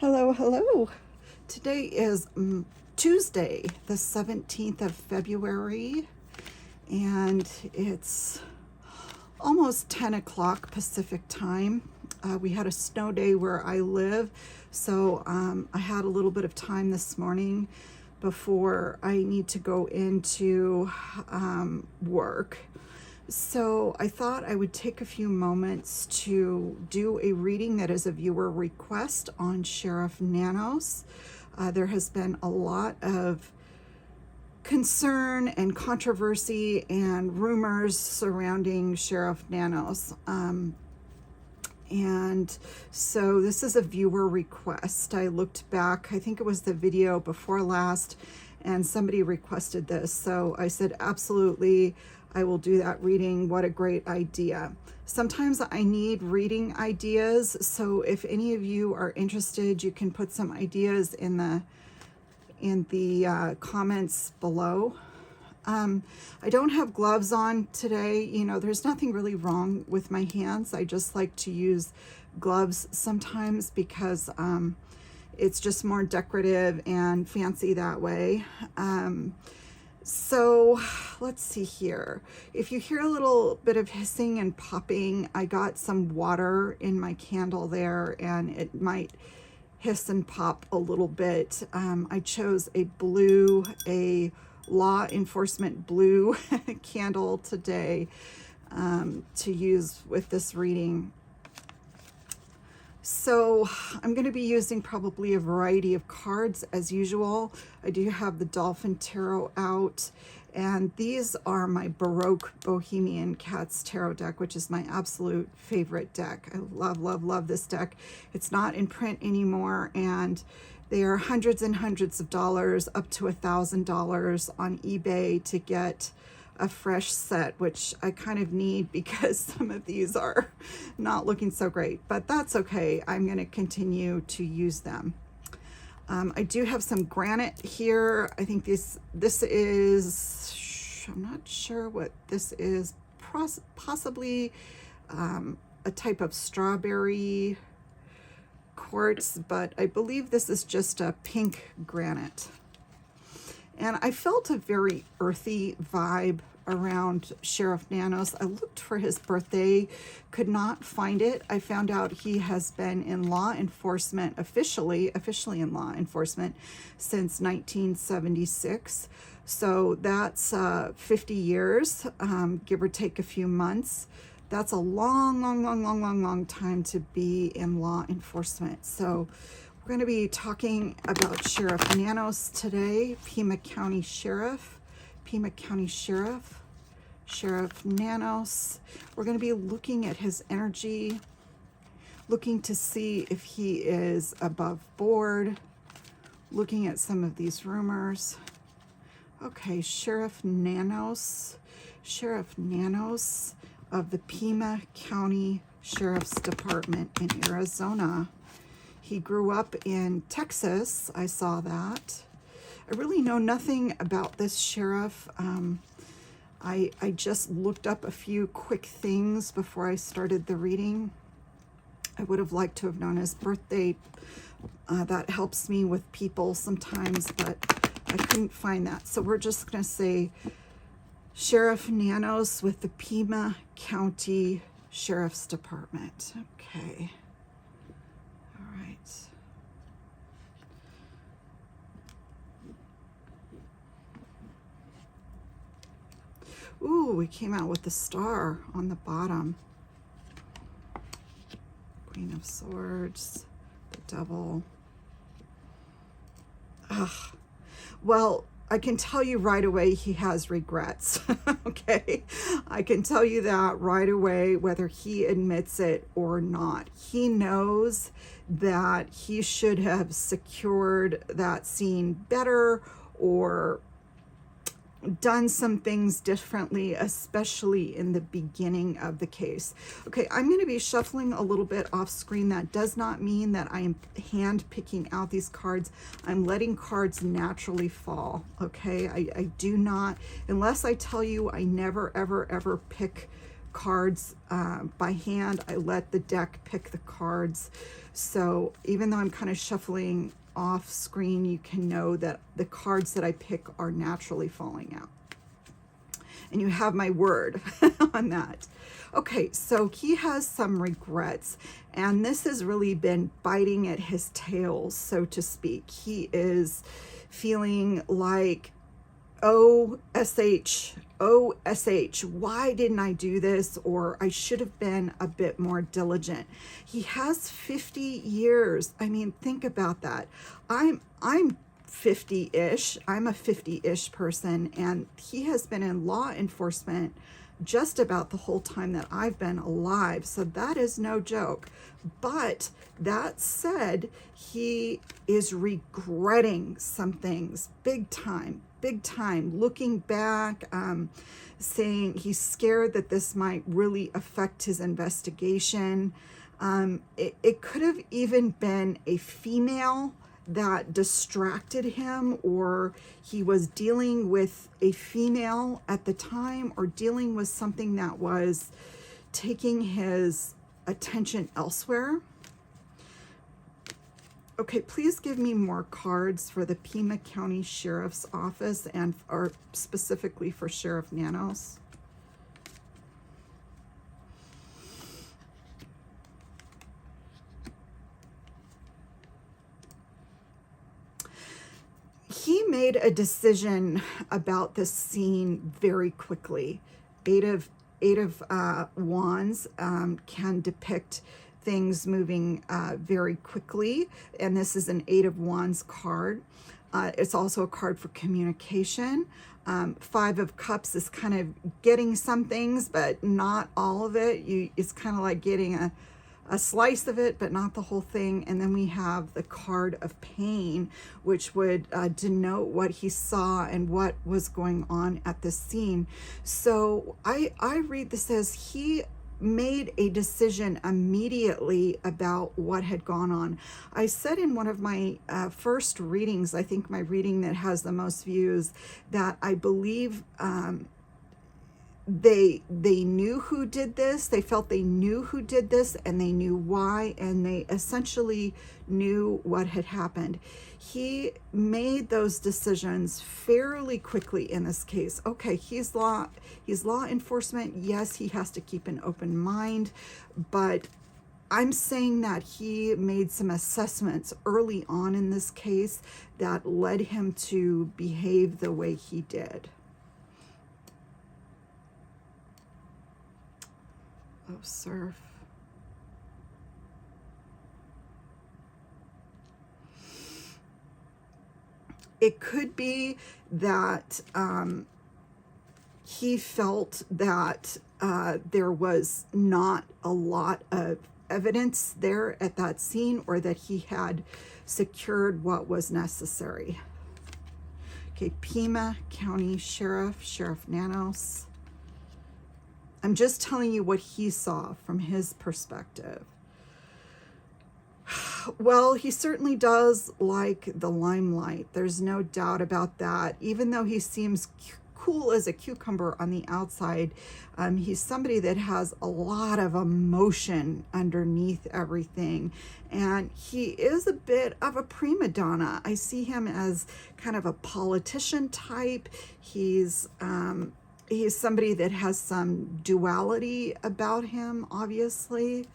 Hello, hello. Today is Tuesday, the 17th of February, and it's almost 10 o'clock Pacific time. We had a snow day where I live, so I had a little bit of time this morning before I need to go into work. So I thought I would take a few moments to do a reading that is a viewer request on Sheriff Nanos. There has been a lot of concern and controversy and rumors surrounding Sheriff Nanos. And so this is a viewer request. I looked back, I think it was the video before last, and somebody requested this. So I said, absolutely, I will do that reading. What a great idea. Sometimes I need reading ideas. So if any of you are interested, you can put some ideas in the comments below. I don't have gloves on today. You know, there's nothing really wrong with my hands. I just like to use gloves sometimes because it's just more decorative and fancy that way. So let's see here. If you hear a little bit of hissing and popping, I got some water in my candle there and it might hiss and pop a little bit. I chose a law enforcement blue candle today to use with this reading. So I'm going to be using probably a variety of cards as usual. I do have the Dolphin Tarot out, and these are my Baroque Bohemian Cats Tarot deck, which is my absolute favorite deck. I love, love, love this deck. It's not in print anymore, and they are hundreds and hundreds of dollars, up to $1,000 on eBay to get a fresh set, which I kind of need because some of these are not looking so great, but that's okay. I'm going to continue to use them. I do have some granite here. I think this is, I'm not sure what this is, possibly a type of strawberry quartz, but I believe this is just a pink granite. And I felt a very earthy vibe around Sheriff Nanos. I looked for his birthday, could not find it. I found out he has been in law enforcement, officially in law enforcement since 1976. So that's 50 years, give or take a few months. That's a long time to be in law enforcement. So we're going to be talking about Sheriff Nanos today, Pima County Sheriff, Sheriff Nanos. We're going to be looking at his energy, looking to see if he is above board, looking at some of these rumors. Okay, Sheriff Nanos of the Pima County Sheriff's Department in Arizona. He grew up in Texas. I saw that. I really know nothing about this sheriff. I just looked up a few quick things before I started the reading. I would have liked to have known his birthday. That helps me with people sometimes, but I couldn't find that. So we're just going to say Sheriff Nanos with the Pima County Sheriff's Department. Okay. Ooh, we came out with the star on the bottom. Queen of Swords, the Devil. Ugh. Well, I can tell you right away he has regrets, okay? I can tell you that right away, whether he admits it or not. He knows that he should have secured that scene better or done some things differently, especially in the beginning of the case. Okay, I'm going to be shuffling a little bit off screen. That does not mean that I am hand picking out these cards. I'm letting cards naturally fall, okay? I do not, unless I tell you I never, ever, ever pick cards by hand. I let the deck pick the cards. So even though I'm kind of shuffling off screen, you can know that the cards that I pick are naturally falling out. And you have my word on that. Okay, so he has some regrets, and this has really been biting at his tail, so to speak. He is feeling like, oh, SH, why didn't I do this? Or I should have been a bit more diligent. He has 50 years. I mean, think about that. I'm 50-ish. I'm a 50-ish person, and he has been in law enforcement just about the whole time that I've been alive. So that is no joke. But that said, he is regretting some things big time, looking back, saying he's scared that this might really affect his investigation. It could have even been a female that distracted him, or he was dealing with a female at the time, or dealing with something that was taking his attention elsewhere. Okay, please give me more cards for the Pima County Sheriff's Office, and or specifically for Sheriff Nanos. He made a decision about this scene very quickly. Eight of Wands can depict things moving very quickly, and this is an Eight of Wands card. It's also a card for communication. Five of Cups is kind of getting some things, but not all of it. It's kind of like getting a slice of it, but not the whole thing. And then we have the card of pain, which would denote what he saw and what was going on at this scene. So I read this as he made a decision immediately about what had gone on. I said in one of my first readings, I think my reading that has the most views, that I believe they knew who did this. They felt they knew who did this, and they knew why, and they essentially knew what had happened. He made those decisions fairly quickly in this case. Okay, he's law enforcement. Yes, he has to keep an open mind, but I'm saying that he made some assessments early on in this case that led him to behave the way he did. Oh, surf. It could be that he felt that there was not a lot of evidence there at that scene, or that he had secured what was necessary. Okay, Pima County Sheriff, Sheriff Nanos. I'm just telling you what he saw from his perspective. Well, he certainly does like the limelight. There's no doubt about that. Even though he seems cool as a cucumber on the outside, he's somebody that has a lot of emotion underneath everything. And he is a bit of a prima donna. I see him as kind of a politician type. He's somebody that has some duality about him, obviously,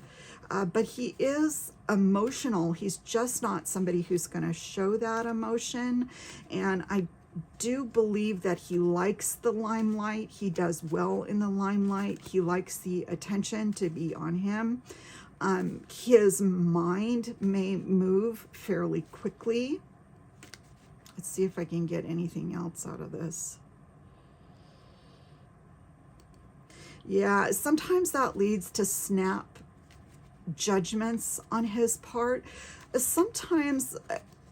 but he is emotional. He's just not somebody who's going to show that emotion, and I do believe that he likes the limelight. He does well in the limelight. He likes the attention to be on him. His mind may move fairly quickly. Let's see if I can get anything else out of this. Yeah, sometimes that leads to snap judgments on his part. Sometimes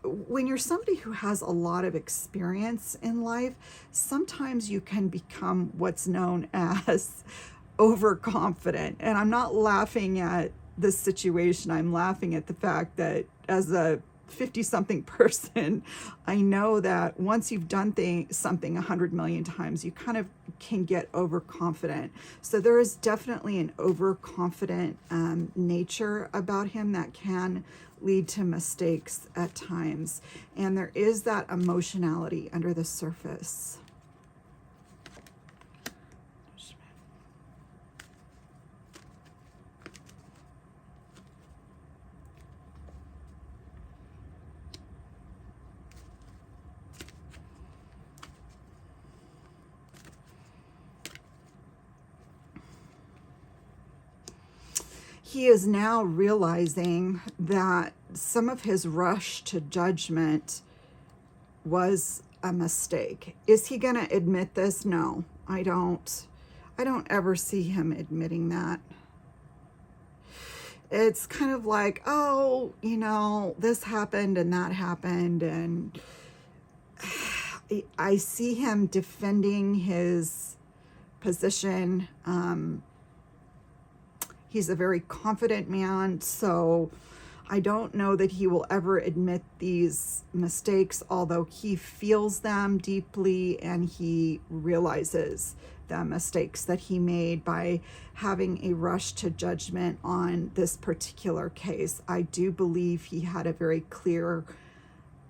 when you're somebody who has a lot of experience in life, sometimes you can become what's known as overconfident. And I'm not laughing at this situation. I'm laughing at the fact that as a 50-something person, I know that once you've done something 100 million times, you kind of can get overconfident. So there is definitely an overconfident nature about him that can lead to mistakes at times. And there is that emotionality under the surface. He is now realizing that some of his rush to judgment was a mistake. Is he going to admit this? No, I don't ever see him admitting that. It's kind of like, oh, you know, this happened and that happened, and I see him defending his position. He's a very confident man, so I don't know that he will ever admit these mistakes, although he feels them deeply and he realizes the mistakes that he made by having a rush to judgment on this particular case. I do believe he had a very clear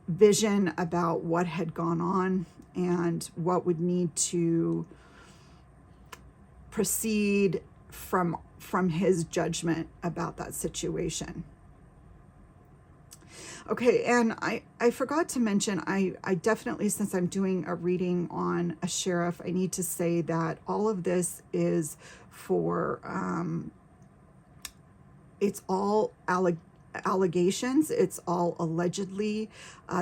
vision about what had gone on and what would need to proceed from his judgment about that situation. Okay, and I forgot to mention, I definitely, since I'm doing a reading on a sheriff, I need to say that all of this is for, it's all allegations, it's all allegedly.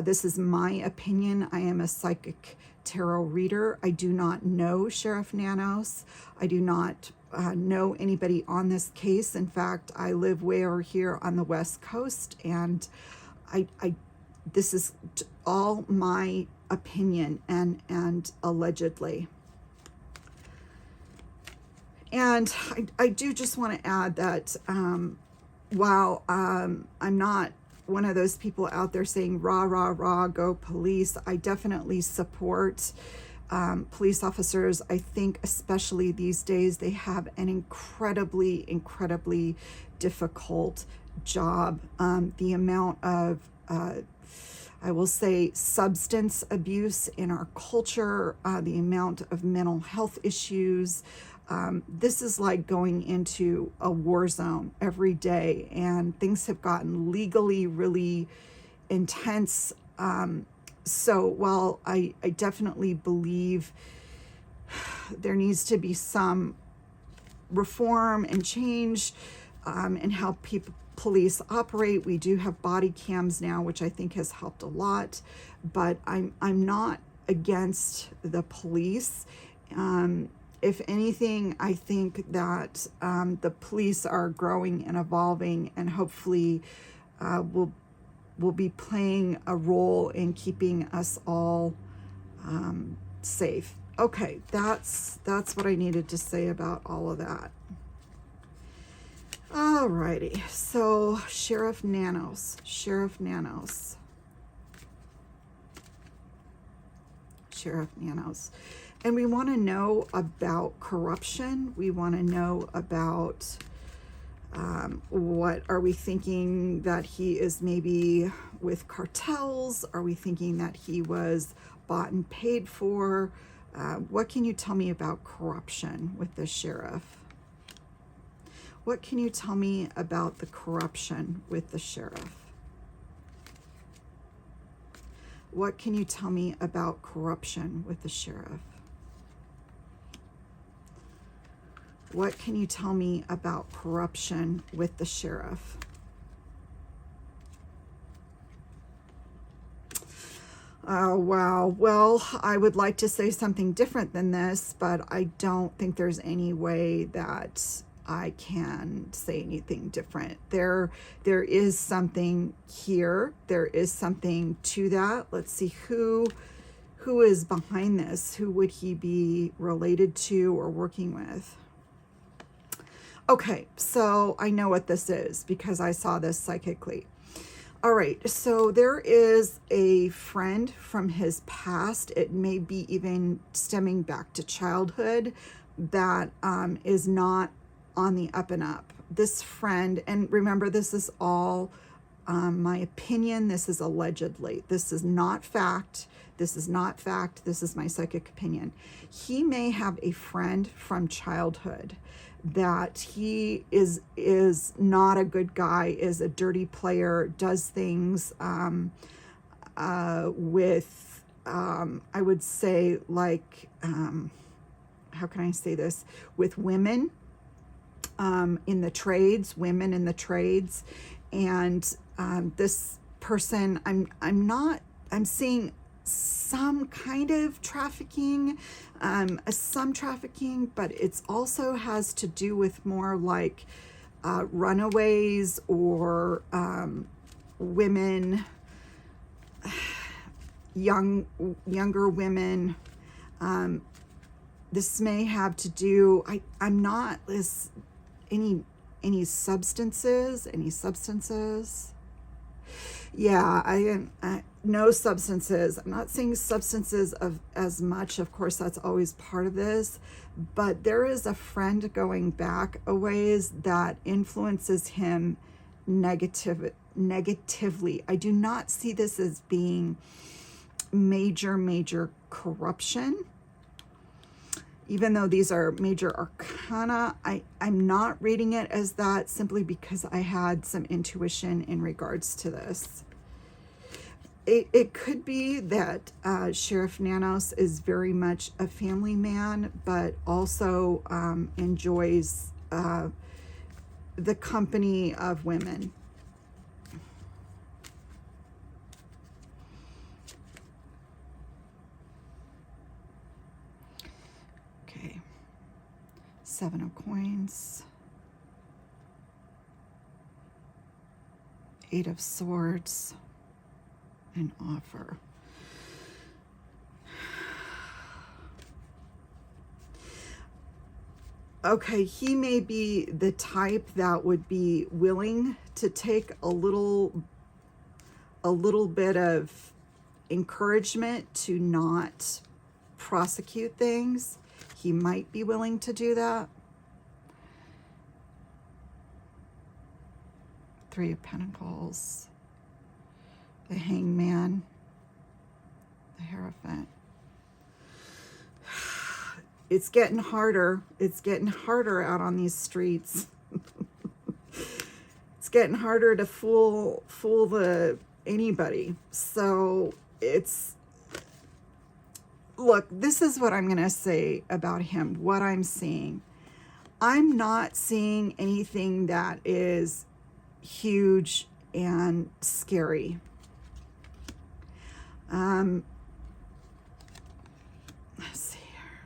This is my opinion. I am a psychic tarot reader. I do not know Sheriff Nanos. I do not know anybody on this case. In fact, I live way over here on the West Coast, and this is all my opinion and allegedly. And I do just want to add that while I'm not one of those people out there saying rah, rah, rah, go police, I definitely support police officers. I think especially these days, they have an incredibly difficult job. The amount of, I will say, substance abuse in our culture, the amount of mental health issues. This is like going into a war zone every day, and things have gotten legally really intense. So while I definitely believe there needs to be some reform and change in how police operate, we do have body cams now, which I think has helped a lot. But I'm not against the police. If anything, I think that the police are growing and evolving, and hopefully will be playing a role in keeping us all safe. Okay, that's what I needed to say about all of that. Alrighty, so Sheriff Nanos. And we want to know about corruption. We want to know about what are we thinking, that he is maybe with cartels? Are we thinking that he was bought and paid for? What can you tell me about corruption with the sheriff? What can you tell me about the corruption with the sheriff? What can you tell me about corruption with the sheriff? What can you tell me about corruption with the sheriff? Oh, wow. Well, I would like to say something different than this, but I don't think there's any way that I can say anything different. There is something here. There is something to that. Let's see who is behind this. Who would he be related to or working with? Okay, so I know what this is because I saw this psychically. All right, so there is a friend from his past. It may be even stemming back to childhood that is not on the up and up. This friend, and remember, this is all my opinion. This is allegedly. This is not fact. This is not fact. This is my psychic opinion. He may have a friend from childhood that he is not a good guy, is a dirty player, does things with, I would say, like, how can I say this, with women in the trades, women in the trades. And this person, I'm seeing some kind of trafficking, but it's also has to do with more like runaways or women, younger women. This may have to do, I'm not this any substances. Yeah, I no substances. I'm not saying substances of as much. Of course, that's always part of this. But there is a friend going back a ways that influences him negatively. I do not see this as being major corruption. Even though these are major arcana, I'm not reading it as that simply because I had some intuition in regards to this. It could be that Sheriff Nanos is very much a family man, but also enjoys the company of women. Okay. 7 of coins. 8 of swords. An offer. Okay, he may be the type that would be willing to take a little bit of encouragement to not prosecute things. He might be willing to do that. 3 of Pentacles. The Hangman, the Hierophant. It's getting harder. It's getting harder out on these streets. It's getting harder to fool anybody. So look, this is what I'm going to say about him, what I'm seeing. I'm not seeing anything that is huge and scary. Let's see here.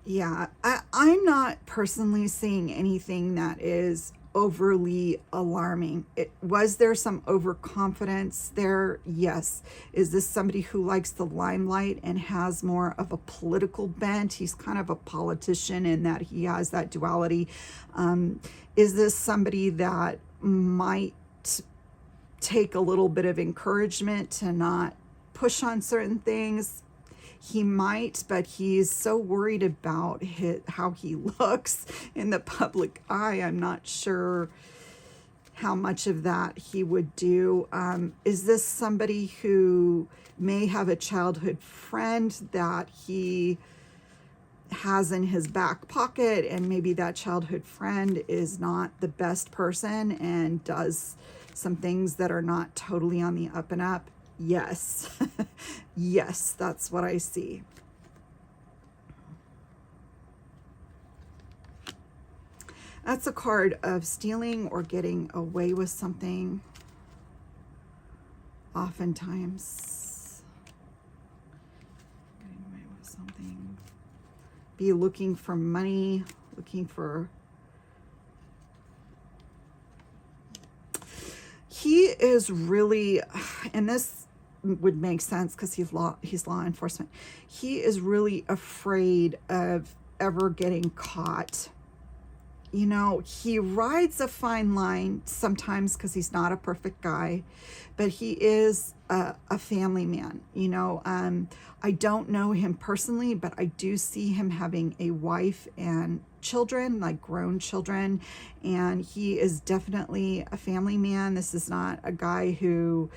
Yeah, I'm not personally seeing anything that is overly alarming. Was there some overconfidence there? Yes. Is this somebody who likes the limelight and has more of a political bent? He's kind of a politician in that he has that duality. Is this somebody that might take a little bit of encouragement to not push on certain things? He might, but he's so worried about how he looks in the public eye. I'm not sure how much of that he would do. Is this somebody who may have a childhood friend that he has in his back pocket, and maybe that childhood friend is not the best person and does some things that are not totally on the up and up? Yes. Yes, that's what I see. That's a card of stealing or getting away with something. Oftentimes. Getting away with something. Be looking for money, looking for... He is really, and this would make sense because he's law enforcement. He is really afraid of ever getting caught. you know, he rides a fine line sometimes because he's not a perfect guy, but he is a family man. You know, I don't know him personally, but I do see him having a wife and children, like grown children, and he is definitely a family man. This is not a guy who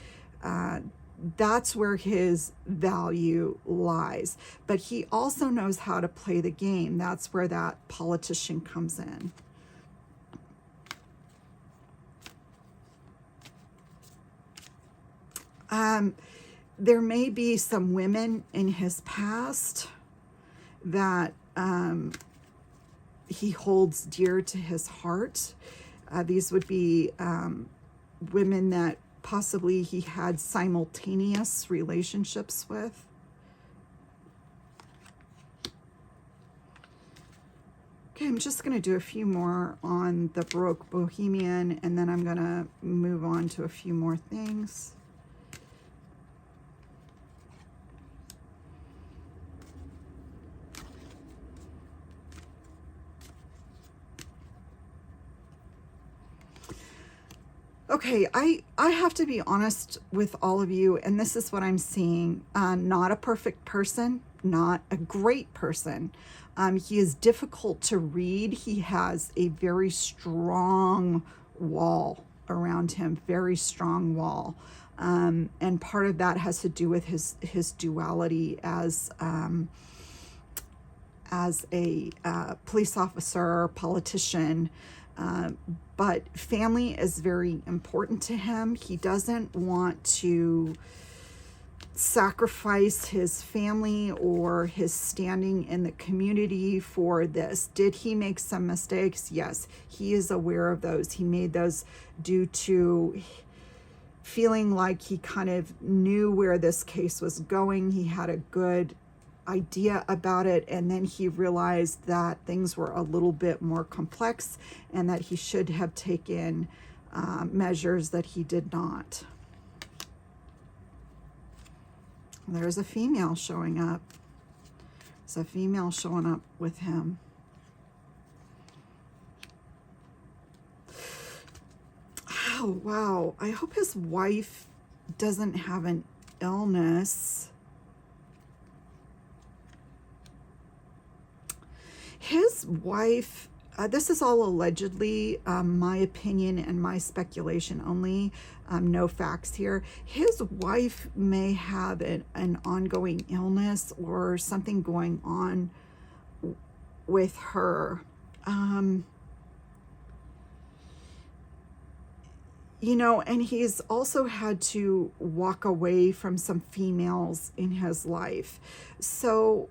that's where his value lies. But he also knows how to play the game. That's where that politician comes in. There may be some women in his past that he holds dear to his heart. These would be women that possibly he had simultaneous relationships with. Okay, I'm just going to do a few more on the Baroque Bohemian, and then I'm going to move on to a few more things. Okay, I have to be honest with all of you, and this is what I'm seeing. Not a perfect person, not a great person. He is difficult to read. He has a very strong wall around him, very strong wall. And part of that has to do with his duality as a police officer, politician. But family is very important to him. He doesn't want to sacrifice his family or his standing in the community for this. Did he make some mistakes? Yes, he is aware of those. He made those due to feeling like he kind of knew where this case was going. He had a good idea about it, and then he realized that things were a little bit more complex and that he should have taken measures that he did not. There's a female showing up. There's a female showing up with him. Oh, wow. I hope his wife doesn't have an illness. His wife, this is all allegedly my opinion and my speculation only, no facts here. His wife may have an ongoing illness or something going on with her. You know, and he's also had to walk away from some females in his life. So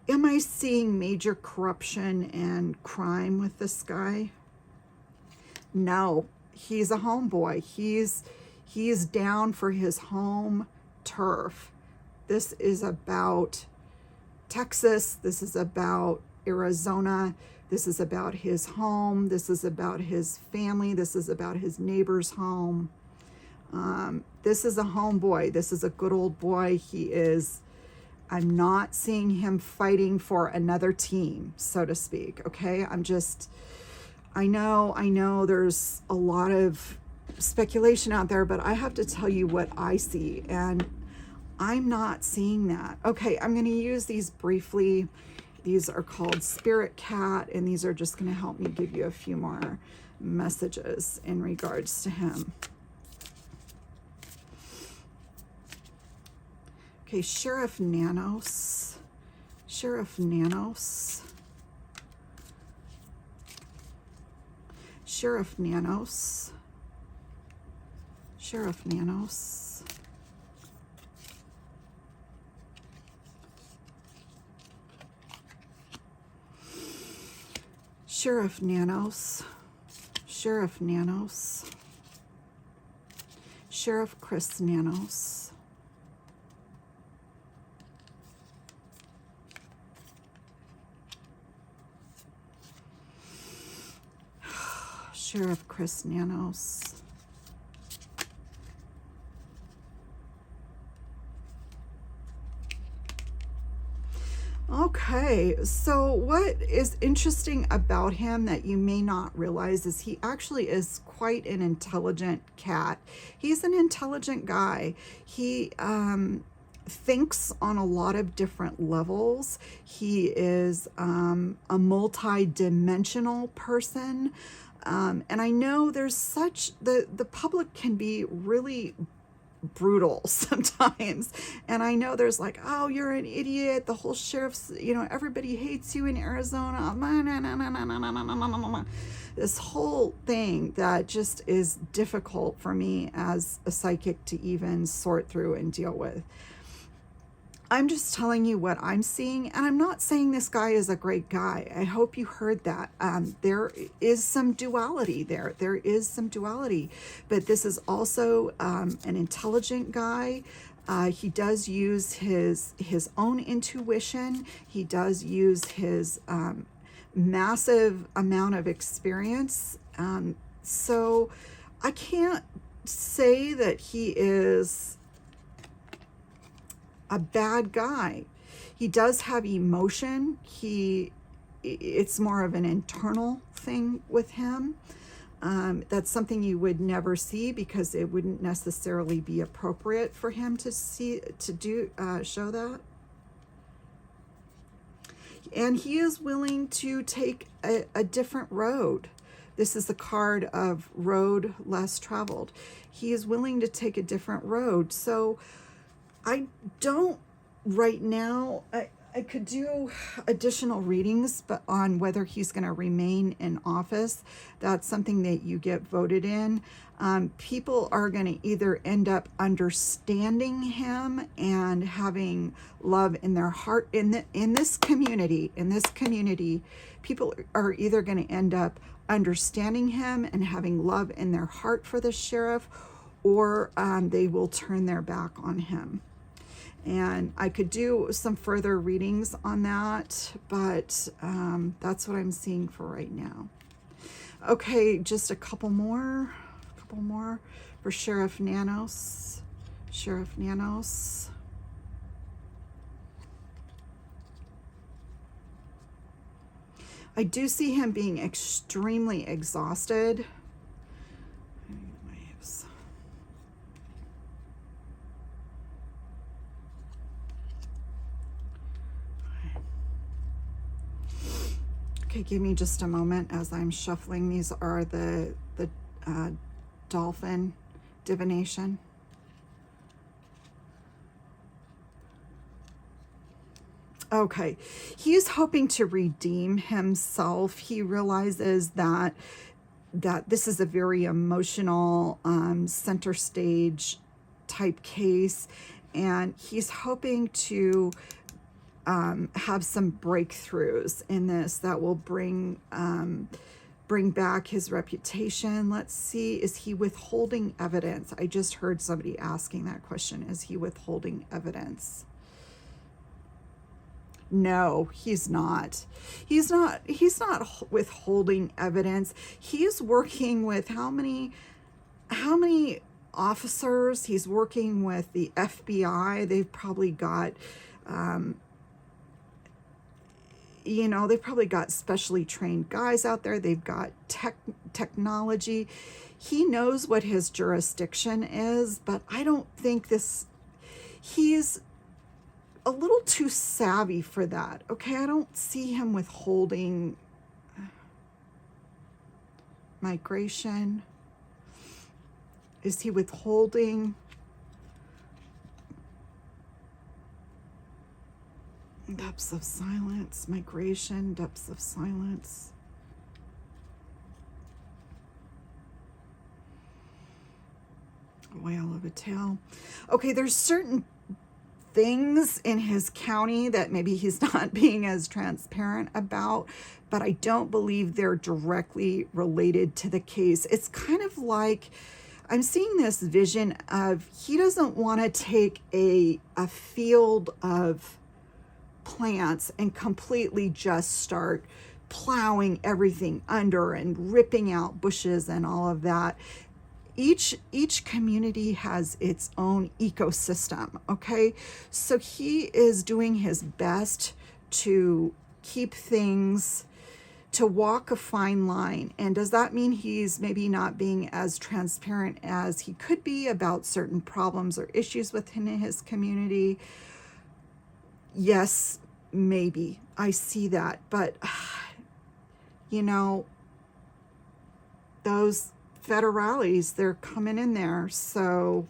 am I seeing major corruption and crime with this guy? No, he's a homeboy. He's down for his home turf. This is about Texas. This is about Arizona. This is about his home. This is about his family. This is about his neighbor's home. This is a homeboy. This is a good old boy. I'm not seeing him fighting for another team, so to speak, okay? I know there's a lot of speculation out there, but I have to tell you what I see, and I'm not seeing that. Okay, I'm going to use these briefly. These are called Spirit Cat, and these are just going to help me give you a few more messages in regards to him. Okay, Sheriff Nanos. Sheriff Nanos. Sheriff Nanos. Sheriff Nanos. Sheriff Nanos. Sheriff Nanos. Sheriff Chris Nanos. Sheriff Chris Nanos. Okay, so what is interesting about him that you may not realize is he actually is quite an intelligent cat. He's an intelligent guy. He thinks on a lot of different levels. He is a multi-dimensional person. And I know there's such, the public can be really brutal sometimes, and I know there's like, oh, you're an idiot, the whole sheriff's, everybody hates you in Arizona, this whole thing that just is difficult for me as a psychic to even sort through and deal with. I'm just telling you what I'm seeing, and I'm not saying this guy is a great guy. I hope you heard that. There is some duality there. There is some duality, but this is also an intelligent guy. He does use his own intuition. He does use his massive amount of experience. So I can't say that he is a bad guy. He does have emotion. It's more of an internal thing with him. That's something you would never see because it wouldn't necessarily be appropriate for him to show that. And he is willing to take a different road. This is the card of road less traveled. He is willing to take a different road. So I don't right now, I could do additional readings, but on whether he's going to remain in office. That's something that you get voted in. People are going to either end up understanding him and having love in their heart. In this community, people are either going to end up understanding him and having love in their heart for the sheriff, or they will turn their back on him. And I could do some further readings on that, but that's what I'm seeing for right now. Okay, just a couple more for Sheriff Nanos. Sheriff Nanos. I do see him being extremely exhausted. Okay, give me just a moment as I'm shuffling. These are the dolphin divination. Okay, he's hoping to redeem himself. He realizes that this is a very emotional center stage type case, and he's hoping to have some breakthroughs in this that will bring back his reputation. Let's see, is he withholding evidence? I just heard somebody asking that question. Is he withholding evidence? No, he's not. He's not withholding evidence. He's working with how many officers? He's working with the FBI. They've probably got they've probably got specially trained guys out there. They've got technology. He knows what his jurisdiction is, but I don't think he's a little too savvy for that. Okay, I don't see him withholding migration. Is he withholding depths of silence? Migration, depths of silence. Whale of a tail. Okay, there's certain things in his county that maybe he's not being as transparent about, but I don't believe they're directly related to the case. It's kind of like I'm seeing this vision of he doesn't want to take a field of plants and completely just start plowing everything under and ripping out bushes and all of that. Each community has its own ecosystem, okay? So he is doing his best to keep things, to walk a fine line. And does that mean he's maybe not being as transparent as he could be about certain problems or issues within his community? Yes, maybe. I see that. But, you know, those federales, they're coming in there. So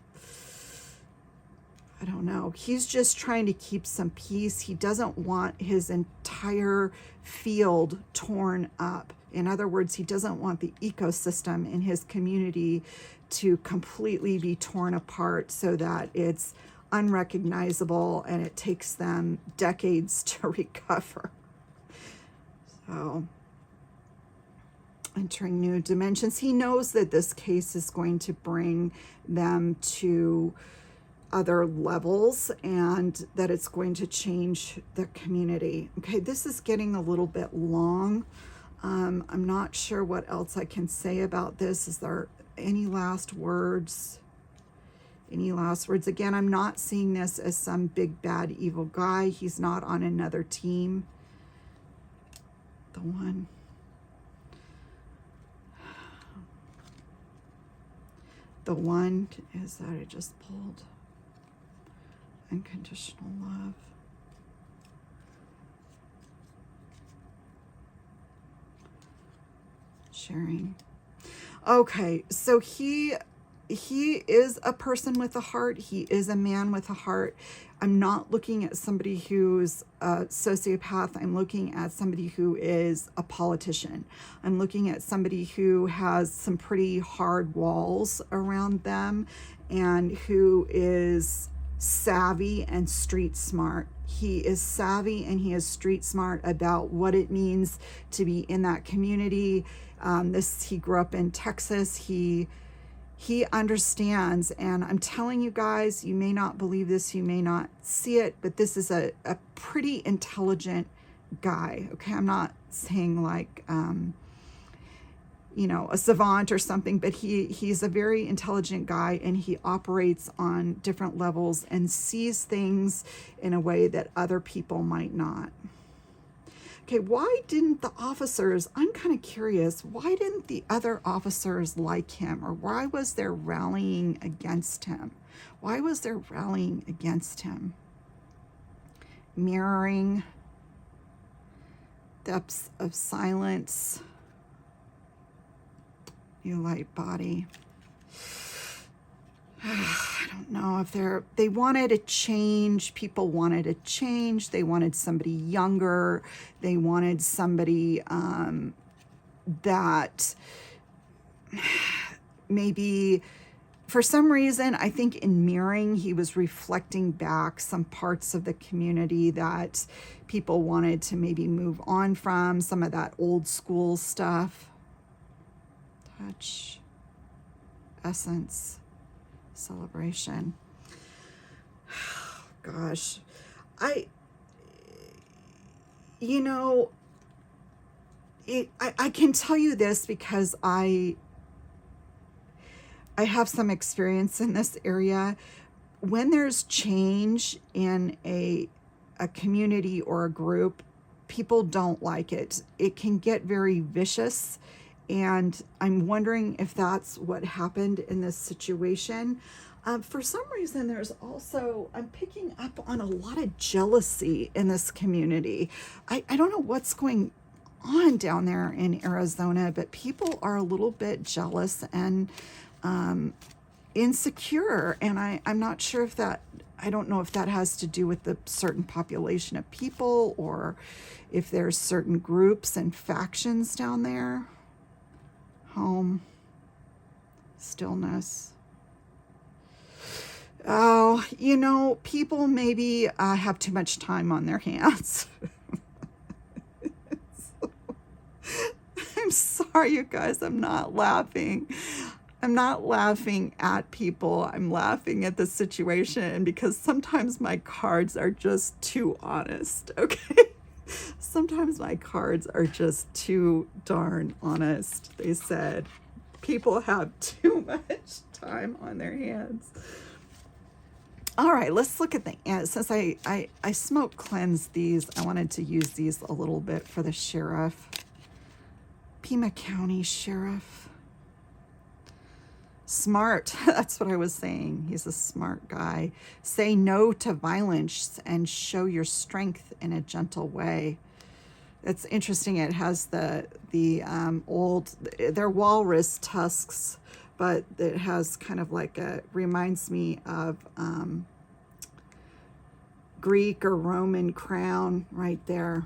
I don't know. He's just trying to keep some peace. He doesn't want his entire field torn up. In other words, he doesn't want the ecosystem in his community to completely be torn apart so that it's unrecognizable and it takes them decades to recover. So, entering new dimensions. He knows that this case is going to bring them to other levels and that it's going to change the community. Okay, this is getting a little bit long. I'm not sure what else I can say about this. Is there any last words? Any last words? Again, I'm not seeing this as some big, bad, evil guy. He's not on another team. The one. The one is that I just pulled. Unconditional love. Sharing. Okay, so he is a person with a heart. He is a man with a heart. I'm not looking at somebody who's a sociopath. I'm looking at somebody who is a politician. I'm looking at somebody who has some pretty hard walls around them and who is savvy and street smart. He is savvy and he is street smart about what it means to be in that community. He grew up in Texas. He understands, and I'm telling you guys, you may not believe this, you may not see it, but this is a pretty intelligent guy. Okay, I'm not saying like a savant or something, but he's a very intelligent guy, and he operates on different levels and sees things in a way that other people might not. Okay, why didn't the officers, I'm kind of curious, why didn't the other officers like him, or why was there rallying against him? Why was there rallying against him? Mirroring, depths of silence, new light body. I don't know if they wanted a change. People wanted a change. They wanted somebody younger. They wanted somebody that maybe for some reason, I think in mirroring, he was reflecting back some parts of the community that people wanted to maybe move on from, some of that old school stuff. Touch, essence, celebration. Gosh, I can tell you this because I have some experience in this area. When there's change in a community or a group, people don't like it. It can get very vicious. And I'm wondering if that's what happened in this situation. For some reason, I'm picking up on a lot of jealousy in this community. I don't know what's going on down there in Arizona, but people are a little bit jealous and insecure. And I'm not sure if I don't know if that has to do with the certain population of people or if there's certain groups and factions down there. Home, stillness. Oh, people maybe have too much time on their hands. I'm sorry, you guys, I'm not laughing. I'm not laughing at people. I'm laughing at the situation because sometimes my cards are just too honest, okay? Sometimes my cards are just too darn honest. They said people have too much time on their hands. All right, let's look at the, since I smoke cleansed these, I wanted to use these a little bit for the sheriff. Pima County Sheriff. Smart, that's what I was saying. He's a smart guy. Say no to violence and show your strength in a gentle way. It's interesting. It has the old, they're walrus tusks, but it has kind of like a, reminds me of Greek or Roman crown right there.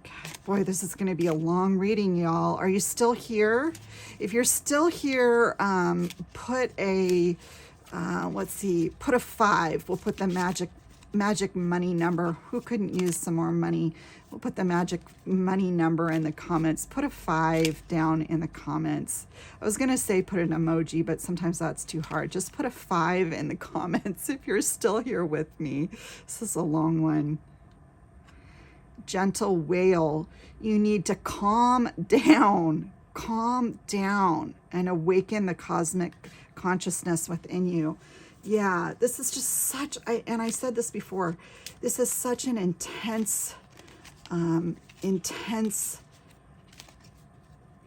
Okay, boy, this is going to be a long reading, y'all. Are you still here? If you're still here, put a, let's see, put a 5. We'll put the magic money number. Who couldn't use some more money? We'll put the magic money number in the comments. Put a 5 down in the comments. I was gonna say put an emoji, but sometimes that's too hard. Just put a 5 in the comments if you're still here with me. This is a long one. Gentle wail. You need to calm down and awaken the cosmic consciousness within you. Yeah, this is just such, and I said this before, this is such an intense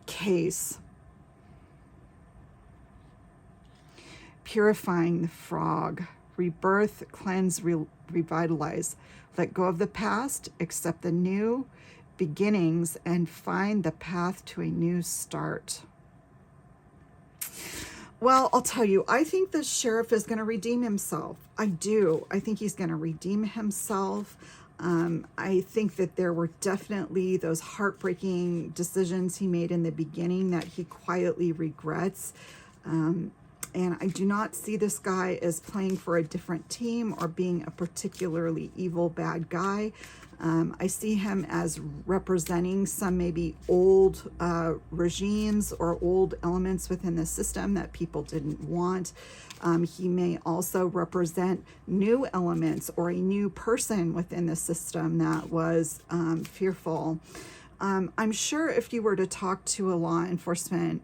case. Purifying the frog. Rebirth, cleanse, revitalize. Let go of the past, accept the new beginnings, and find the path to a new start. Well, I'll tell you, I think the sheriff is going to redeem himself. I do. I think he's going to redeem himself. I think that there were definitely those heartbreaking decisions he made in the beginning that he quietly regrets. And I do not see this guy as playing for a different team or being a particularly evil, bad guy. I see him as representing some maybe old regimes or old elements within the system that people didn't want. He may also represent new elements or a new person within the system that was fearful. I'm sure if you were to talk to a law enforcement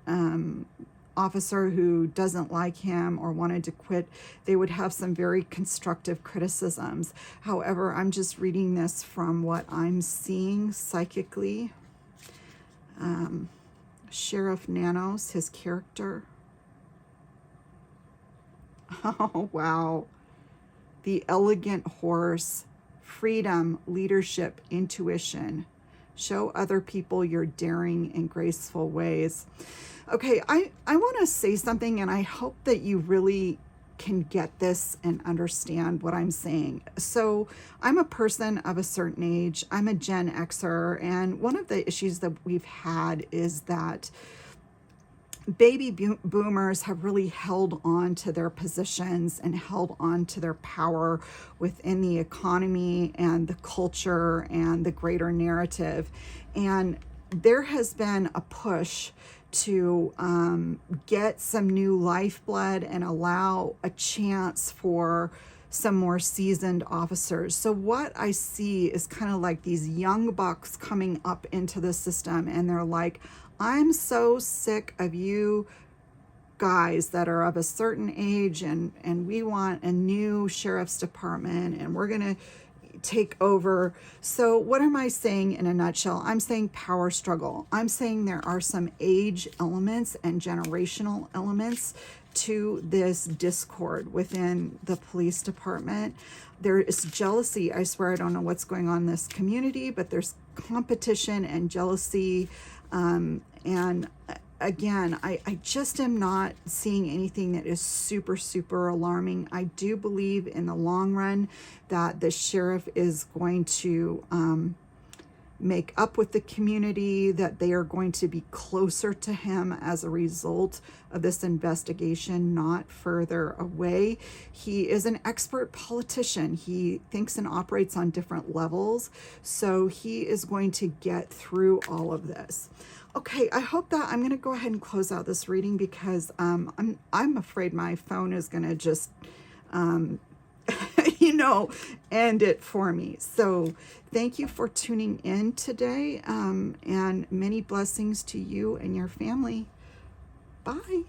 officer who doesn't like him or wanted to quit, they would have some very constructive criticisms. However, I'm just reading this from what I'm seeing psychically. Sheriff Nanos, his character. Oh, wow. The elegant horse, freedom, leadership, intuition. Show other people your daring and graceful ways. Okay, I want to say something, and I hope that you really can get this and understand what I'm saying. So I'm a person of a certain age. I'm a Gen Xer, and one of the issues that we've had is that baby boomers have really held on to their positions and held on to their power within the economy and the culture and the greater narrative. And there has been a push to get some new lifeblood and allow a chance for some more seasoned officers. So what I see is kind of like these young bucks coming up into the system, and they're like, I'm so sick of you guys that are of a certain age, and we want a new sheriff's department, and we're gonna take over. So what am I saying in a nutshell? I'm saying power struggle. I'm saying there are some age elements and generational elements to this discord within the police department. There is jealousy. I swear I don't know what's going on in this community, but there's competition and jealousy. And again, I just am not seeing anything that is super, super alarming. I do believe in the long run that the sheriff is going to make up with the community, that they are going to be closer to him as a result of this investigation, not further away. He is an expert politician. He thinks and operates on different levels, so he is going to get through all of this. Okay, I hope that I'm going to go ahead and close out this reading because I'm afraid my phone is going to just end it for me. So thank you for tuning in today, and many blessings to you and your family. Bye.